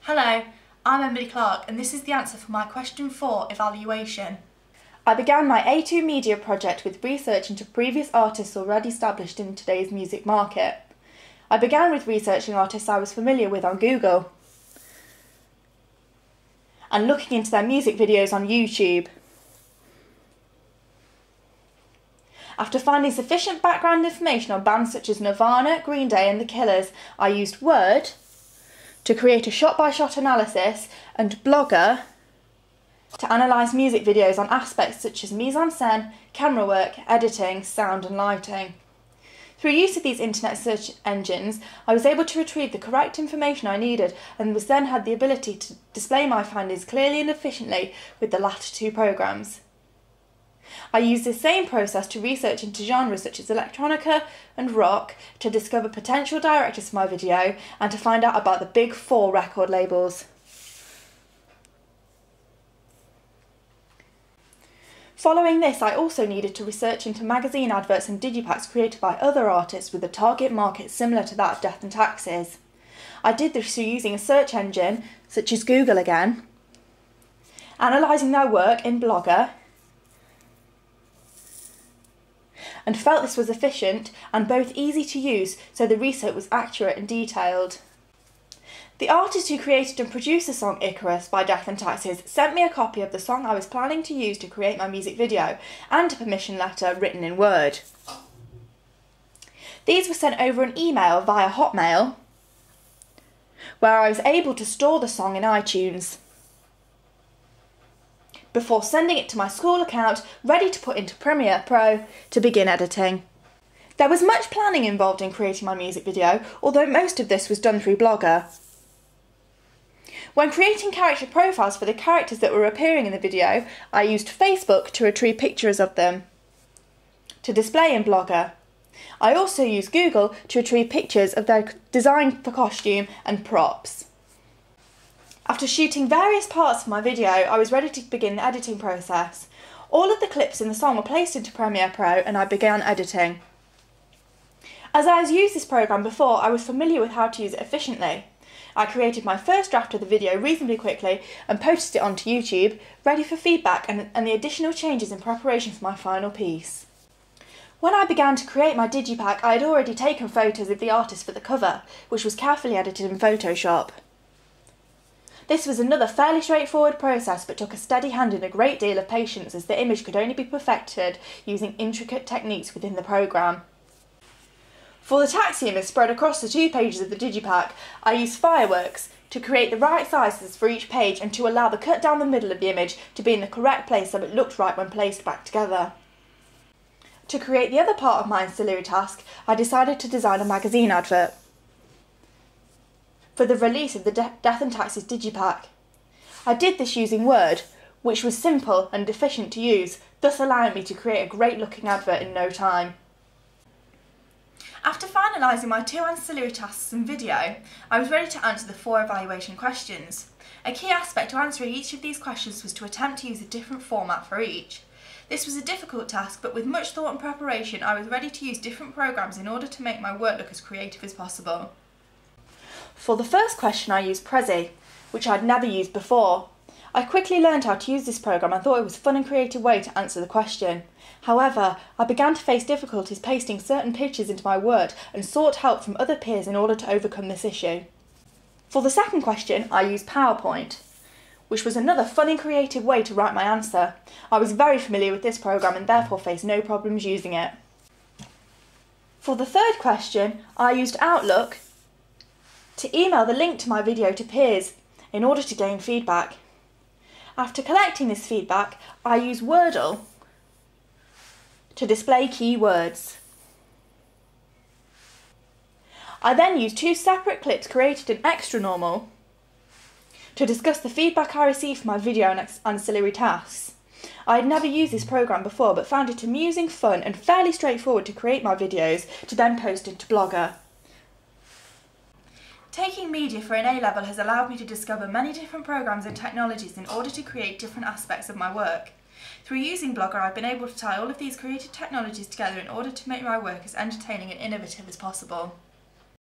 Hello, I'm Emily Clark and this is the answer for my question 4 evaluation. I began my A2 Media project with research into previous artists already established in today's music market. I began with researching artists I was familiar with on Google and looking into their music videos on YouTube. After finding sufficient background information on bands such as Nirvana, Green Day and The Killers, I used Word to create a shot-by-shot analysis and Blogger to analyse music videos on aspects such as mise-en-scène, camera work, editing, sound and lighting. Through use of these internet search engines, I was able to retrieve the correct information I needed and then had the ability to display my findings clearly and efficiently with the latter two programmes. I used the same process to research into genres such as electronica and rock to discover potential directors for my video and to find out about the big 4 record labels. Following this, I also needed to research into magazine adverts and digipacks created by other artists with a target market similar to that of Death and Taxes. I did this through using a search engine, such as Google again, analysing their work in Blogger, and felt this was efficient and both easy to use, so the research was accurate and detailed. The artist who created and produced the song Icarus by Death and Taxes sent me a copy of the song I was planning to use to create my music video and a permission letter written in Word. These were sent over an email via Hotmail, where I was able to store the song in iTunes, before sending it to my school account, ready to put into Premiere Pro to begin editing. There was much planning involved in creating my music video, although most of this was done through Blogger. When creating character profiles for the characters that were appearing in the video, I used Facebook to retrieve pictures of them to display in Blogger. I also used Google to retrieve pictures of their design for costume and props. After shooting various parts of my video, I was ready to begin the editing process. All of the clips in the song were placed into Premiere Pro and I began editing. As I had used this program before, I was familiar with how to use it efficiently. I created my first draft of the video reasonably quickly and posted it onto YouTube, ready for feedback and the additional changes in preparation for my final piece. When I began to create my digipack, I had already taken photos of the artist for the cover, which was carefully edited in Photoshop. This was another fairly straightforward process but took a steady hand and a great deal of patience, as the image could only be perfected using intricate techniques within the programme. For the taxi image spread across the 2 pages of the digipack, I used Fireworks to create the right sizes for each page and to allow the cut down the middle of the image to be in the correct place so it looked right when placed back together. To create the other part of my ancillary task, I decided to design a magazine advert for the release of the Death and Taxes digipack. I did this using Word, which was simple and efficient to use, thus allowing me to create a great looking advert in no time. After finalising my 2 ancillary tasks and video, I was ready to answer the 4 evaluation questions. A key aspect to answering each of these questions was to attempt to use a different format for each. This was a difficult task, but with much thought and preparation I was ready to use different programmes in order to make my work look as creative as possible. For the first question I used Prezi, which I'd never used before. I quickly learned how to use this programme and thought it was a fun and creative way to answer the question. However, I began to face difficulties pasting certain pictures into my Word and sought help from other peers in order to overcome this issue. For the second question, I used PowerPoint, which was another fun and creative way to write my answer. I was very familiar with this programme and therefore faced no problems using it. For the third question, I used Outlook to email the link to my video to peers in order to gain feedback. After collecting this feedback, I used Wordle to display keywords. I then used 2 separate clips created in Extra Normal to discuss the feedback I received for my video and ancillary tasks. I had never used this programme before but found it amusing, fun and fairly straightforward to create my videos to then post into Blogger. Taking media for an A-level has allowed me to discover many different programmes and technologies in order to create different aspects of my work. Through using Blogger, I've been able to tie all of these creative technologies together in order to make my work as entertaining and innovative as possible.